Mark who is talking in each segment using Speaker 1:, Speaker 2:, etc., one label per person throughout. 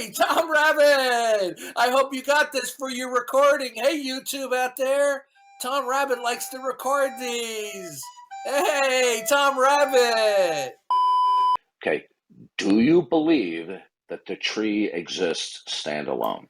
Speaker 1: Hey, Tom Rabbit! I hope you got this for your recording. Hey, YouTube out there. Tom Rabbit likes to record these. Hey, Tom Rabbit!
Speaker 2: Okay, do you believe that the tree exists standalone?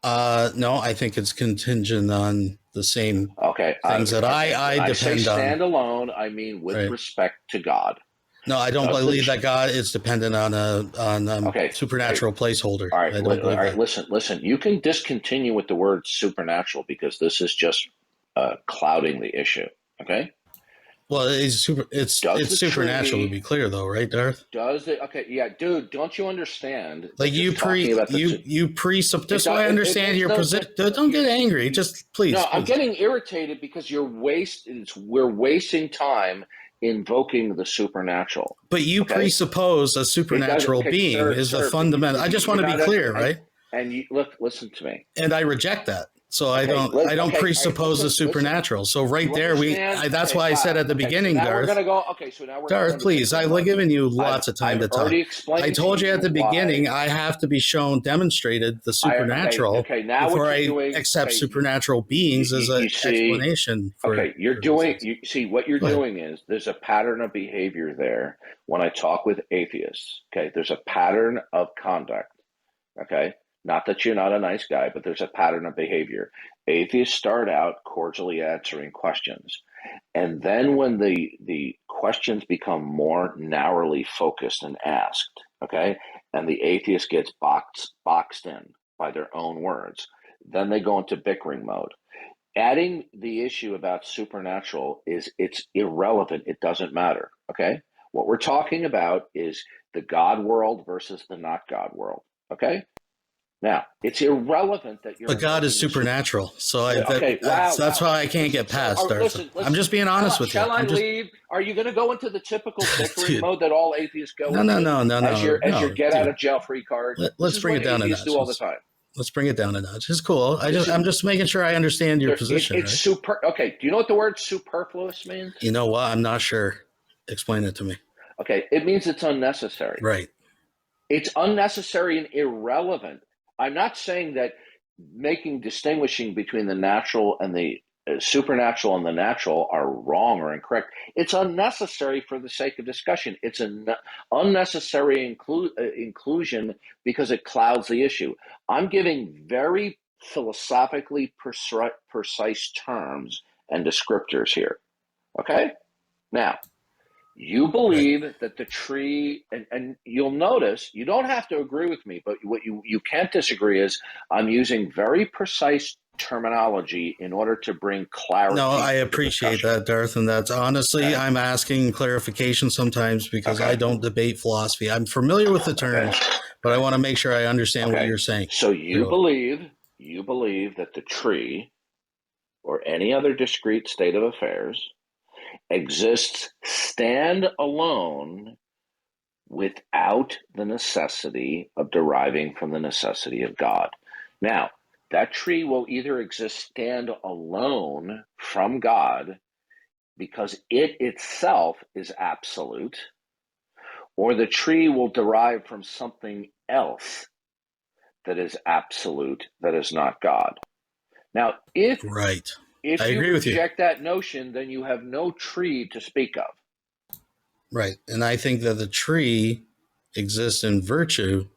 Speaker 3: No, I think it's contingent on the same
Speaker 2: Okay,
Speaker 3: things that I
Speaker 2: when I say
Speaker 3: depend on.
Speaker 2: standalone, I mean with
Speaker 3: Right.
Speaker 2: respect to God.
Speaker 3: No, I don't believe that God is dependent on a supernatural placeholder.
Speaker 2: All right,
Speaker 3: I don't believe that.
Speaker 2: listen. You can discontinue with the word supernatural because this is just clouding the issue. Okay.
Speaker 3: Well, it's supernatural to be clear, though, right, Darth?
Speaker 2: Does it? Okay, yeah, dude. Don't you understand?
Speaker 3: Like you just so I understand your position. Don't get angry. Just please.
Speaker 2: No,
Speaker 3: please.
Speaker 2: I'm getting irritated because we're wasting time invoking the supernatural.
Speaker 3: But you presuppose a supernatural being is a fundamental. I just want to be clear, right?
Speaker 2: And you listen to me.
Speaker 3: And I reject that. So I don't presuppose the supernatural. So that's why I said at the beginning, Darth. Darth, please, I've given you lots of time to talk. I told you at the beginning I have to be demonstrated the supernatural before I accept supernatural beings as an explanation.
Speaker 2: What you're doing is there's a pattern of behavior there. When I talk with atheists, there's a pattern of conduct. Not that you're not a nice guy, but there's a pattern of behavior. Atheists start out cordially answering questions. And then when the questions become more narrowly focused and asked, and the atheist gets boxed in by their own words, then they go into bickering mode. Adding the issue about supernatural it's irrelevant. It doesn't matter, What we're talking about is the God world versus the not God world, Now, it's irrelevant that you're.
Speaker 3: But God is supernatural, so that's why I can't get past. Listen, I'm just being honest with you.
Speaker 2: Shall I leave? Are you going to go into the typical bickering mode that all atheists go
Speaker 3: into?
Speaker 2: No. As your get out of jail free card.
Speaker 3: Let's bring it down a notch.
Speaker 2: Do all the time.
Speaker 3: Let's bring it down a notch. It's cool. I'm just making sure I understand your position.
Speaker 2: It's super. Okay. Do you know what the word superfluous means?
Speaker 3: You know what? I'm not sure. Explain it to me.
Speaker 2: Okay. It means it's unnecessary.
Speaker 3: Right.
Speaker 2: It's unnecessary and irrelevant. I'm not saying that distinguishing between the natural and the supernatural and the natural are wrong or incorrect. It's unnecessary for the sake of discussion. It's an unnecessary inclusion because it clouds the issue. I'm giving very philosophically precise terms and descriptors here. Okay? Now, you believe that the tree, and you'll notice, you don't have to agree with me, but what you can't disagree is I'm using very precise terminology in order to bring clarity.
Speaker 3: No, I appreciate that, Darth, and that's honestly, I'm asking clarification sometimes because I don't debate philosophy. I'm familiar with the terms, but I want to make sure I understand what you're saying.
Speaker 2: So you believe that the tree or any other discrete state of affairs exists stand alone without the necessity of deriving from the necessity of God. Now, that tree will either exist stand alone from God because it itself is absolute, or the tree will derive from something else that is absolute, that is not God. Now, if you reject that notion, then you have no tree to speak of.
Speaker 3: Right. And I think that the tree exists in virtue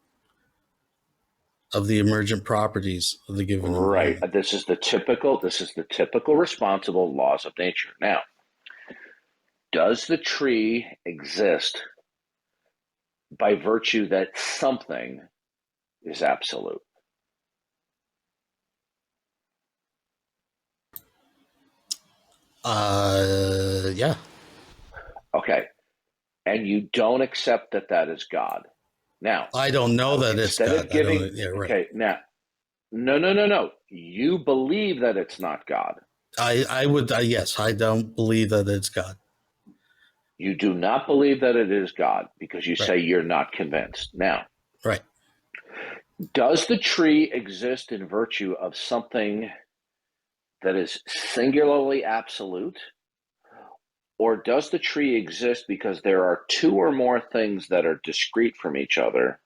Speaker 3: of the emergent properties of the given environment.
Speaker 2: Right. This is the typical responsible laws of nature. Now, does the tree exist by virtue that something is absolute?
Speaker 3: Yeah.
Speaker 2: Okay. And you don't accept that is God. Now,
Speaker 3: I don't know that it's God.
Speaker 2: Okay. Now, no. You believe that it's not God.
Speaker 3: I would, yes, I don't believe that it's God.
Speaker 2: You do not believe that it is God because you say you're not convinced. Now, does the tree exist in virtue of something that is singularly absolute? Or does the tree exist because there are two or more things that are discrete from each other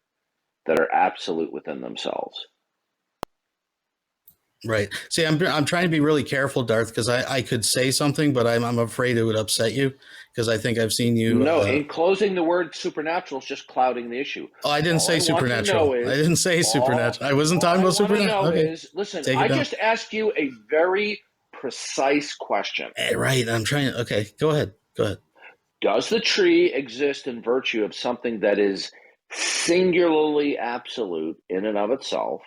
Speaker 2: that are absolute within themselves.
Speaker 3: Right. See, I'm trying to be really careful, Darth, because I could say something, but I'm afraid it would upset you because I think I've seen you.
Speaker 2: No, in closing the word supernatural is just clouding the issue.
Speaker 3: Oh, I didn't say supernatural. I didn't say supernatural. I wasn't talking about supernatural. Okay.
Speaker 2: Listen, I just asked you a very precise question.
Speaker 3: Right. I'm trying. Okay. Go ahead.
Speaker 2: Does the tree exist in virtue of something that is singularly absolute in and of itself?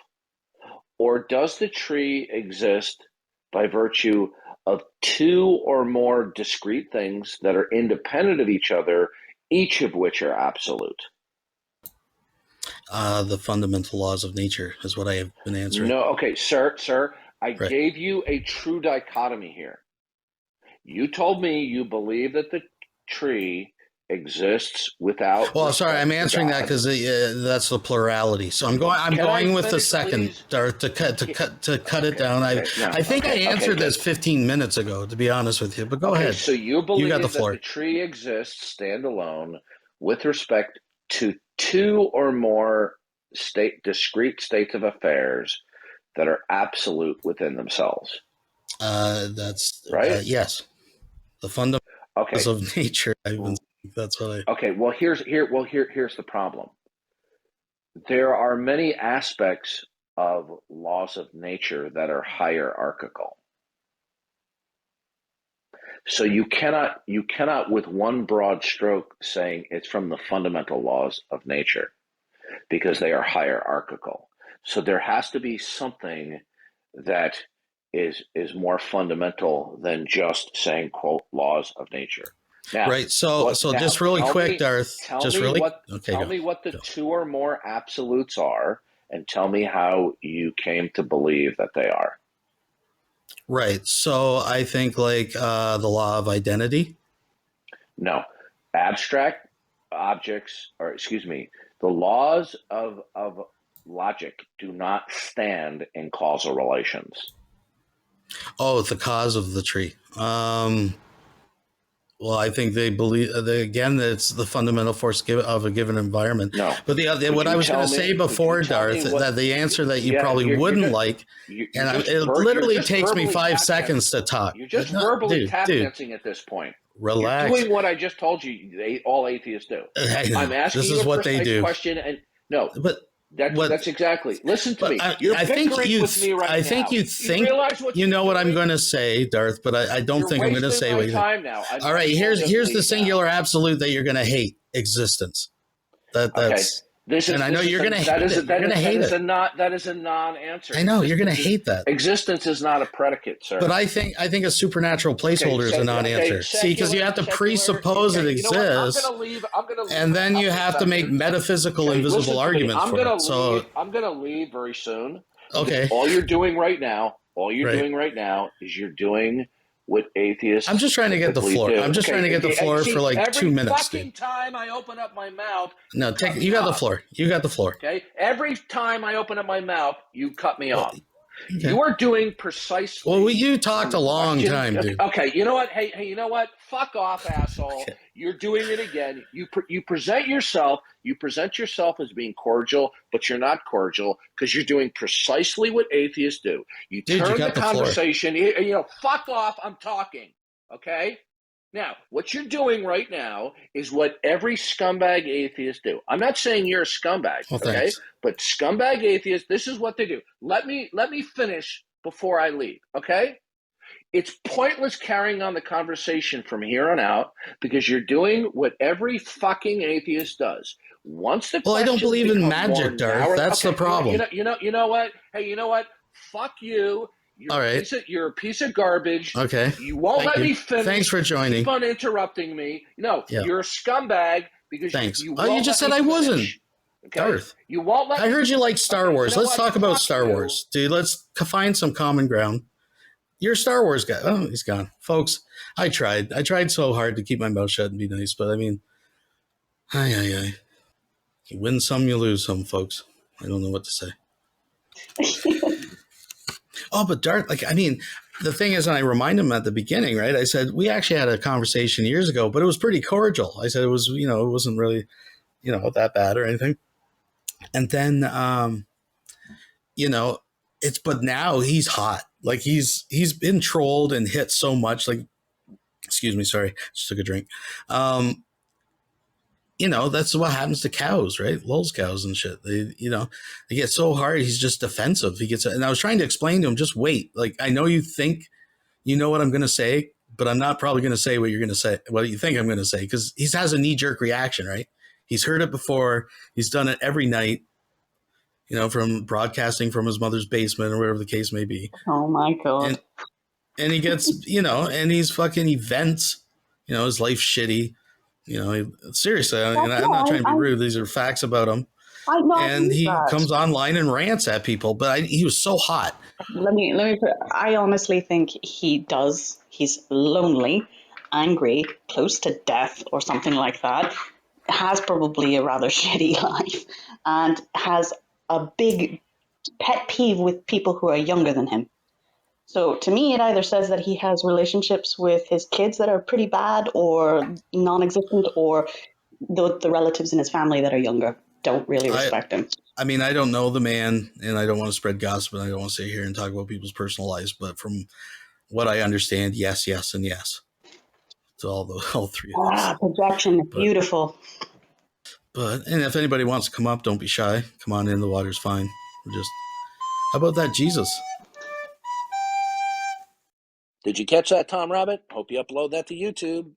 Speaker 2: Or does the tree exist by virtue of two or more discrete things that are independent of each other, each of which are absolute?
Speaker 3: The fundamental laws of nature is what I have been answering.
Speaker 2: No, okay, sir, I gave you a true dichotomy here. You told me you believe that the tree exists without.
Speaker 3: Well, sorry, I'm answering that because that's the plurality. So I'm going with the second, Darth, to cut it down. I think I answered this 15 minutes ago, to be honest with you. But go ahead.
Speaker 2: So you believe that the tree exists standalone with respect to two or more discrete states of affairs that are absolute within themselves.
Speaker 3: That's
Speaker 2: right.
Speaker 3: Yes, the fundamentals of nature. That's what I.
Speaker 2: Okay. Well, here's the problem. There are many aspects of laws of nature that are hierarchical. So you cannot with one broad stroke saying it's from the fundamental laws of nature, because they are hierarchical. So there has to be something that is more fundamental than just saying, quote, laws of nature. Now,
Speaker 3: right. So just really quick, Darth. Tell
Speaker 2: me what the two or more absolutes are, and tell me how you came to believe that they are.
Speaker 3: Right. So I think the law of identity.
Speaker 2: No, abstract objects, the laws of logic do not stand in causal relations.
Speaker 3: Oh, the cause of the tree. Well, I think they believe that it's the fundamental force of a given environment.
Speaker 2: No,
Speaker 3: but what I was going to say before, Darth, that the answer that you probably wouldn't like, it literally takes me 5 seconds to talk.
Speaker 2: You're just verbally tap dancing at this point.
Speaker 3: Relax.
Speaker 2: You're doing what I just told you. All atheists do. I'm asking
Speaker 3: this is
Speaker 2: you
Speaker 3: what they do.
Speaker 2: Question, and no, but. That's exactly. Listen to me. You're bickering with me right now.
Speaker 3: I think you know what I'm going to say, Darth, but I don't think I'm going to say what you think. All right, here's the singular absolute that you're going to hate: existence. That's. I know you're going to hate it. You're going to hate it.
Speaker 2: That is a non-answer.
Speaker 3: I know you're going to hate that.
Speaker 2: Existence is not a predicate, sir.
Speaker 3: But I think a supernatural placeholder is a non-answer. See, because you have to presuppose it exists, and then you have to make metaphysical invisible arguments for it. So
Speaker 2: I'm going to leave very soon.
Speaker 3: Okay.
Speaker 2: All you're doing right now is you're doing what atheists.
Speaker 3: I'm just trying to get the floor. I'm just trying to get the floor for 2 minutes, dude.
Speaker 2: Every time I open up my mouth.
Speaker 3: No, you got the floor. You got the floor.
Speaker 2: Okay. Every time I open up my mouth, you cut me off. Okay. You are doing precisely.
Speaker 3: Well, you talked a long time, dude.
Speaker 2: Okay. You know what? Hey, you know what? Fuck off, asshole. Okay. You're doing it again. You present yourself as being cordial, but you're not cordial because you're doing precisely what atheists do. You turn the conversation. Fuck off. I'm talking. Okay. Now, what you're doing right now is what every scumbag atheist do. I'm not saying you're a scumbag, okay? But scumbag atheists, this is what they do. Let me finish before I leave, okay? It's pointless carrying on the conversation from here on out because you're doing what every fucking atheist does.
Speaker 3: I don't believe in magic, Darth. That's the problem.
Speaker 2: You know what? Hey, you know what? Fuck you.
Speaker 3: All right.
Speaker 2: You're a piece of garbage.
Speaker 3: Okay.
Speaker 2: You won't let me finish.
Speaker 3: Thanks for joining.
Speaker 2: Keep on interrupting me. No, you're a scumbag because you
Speaker 3: just said I wasn't.
Speaker 2: Okay?
Speaker 3: Darth.
Speaker 2: You won't let
Speaker 3: I heard you like Star Wars. Let's talk about Star Wars. Dude, let's find some common ground. You're a Star Wars guy. Oh, he's gone. Folks, I tried. I tried so hard to keep my mouth shut and be nice, but I mean, You win some, you lose some, folks. I don't know what to say. Oh, but Darth, the thing is, and I remind him at the beginning, right? I said, we actually had a conversation years ago, but it was pretty cordial. I said it was, it wasn't really, that bad or anything. And then, but now he's hot. Like he's been trolled and hit so much. Like, excuse me, sorry, just took a drink. That's what happens to cows, right? Lulz cows and shit. They get so hard. He's just defensive. And I was trying to explain to him, just wait. Like, I know you think you know what I'm going to say, but I'm not probably going to say what you're going to say, what you think I'm going to say, because he has a knee-jerk reaction, right? He's heard it before. He's done it every night, from broadcasting from his mother's basement or whatever the case may be.
Speaker 4: Oh, my God.
Speaker 3: And he gets, and he's fucking events, his life's shitty. Seriously, I'm not trying to be rude. These are facts about him. And he comes online and rants at people, but he was so hot.
Speaker 4: Let me put, I honestly think he does. He's lonely, angry, close to death or something like that, has probably a rather shitty life, and has a big pet peeve with people who are younger than him. So to me, it either says that he has relationships with his kids that are pretty bad or non-existent, or the relatives in his family that are younger don't really respect him.
Speaker 3: I mean, I don't know the man, and I don't want to spread gossip, and I don't want to sit here and talk about people's personal lives. But from what I understand, yes, and yes to all three of us.
Speaker 4: Projection, beautiful.
Speaker 3: And if anybody wants to come up, don't be shy. Come on in. The water's fine. How about that, Jesus?
Speaker 1: Did you catch that, Tom Rabbit? Hope you upload that to YouTube.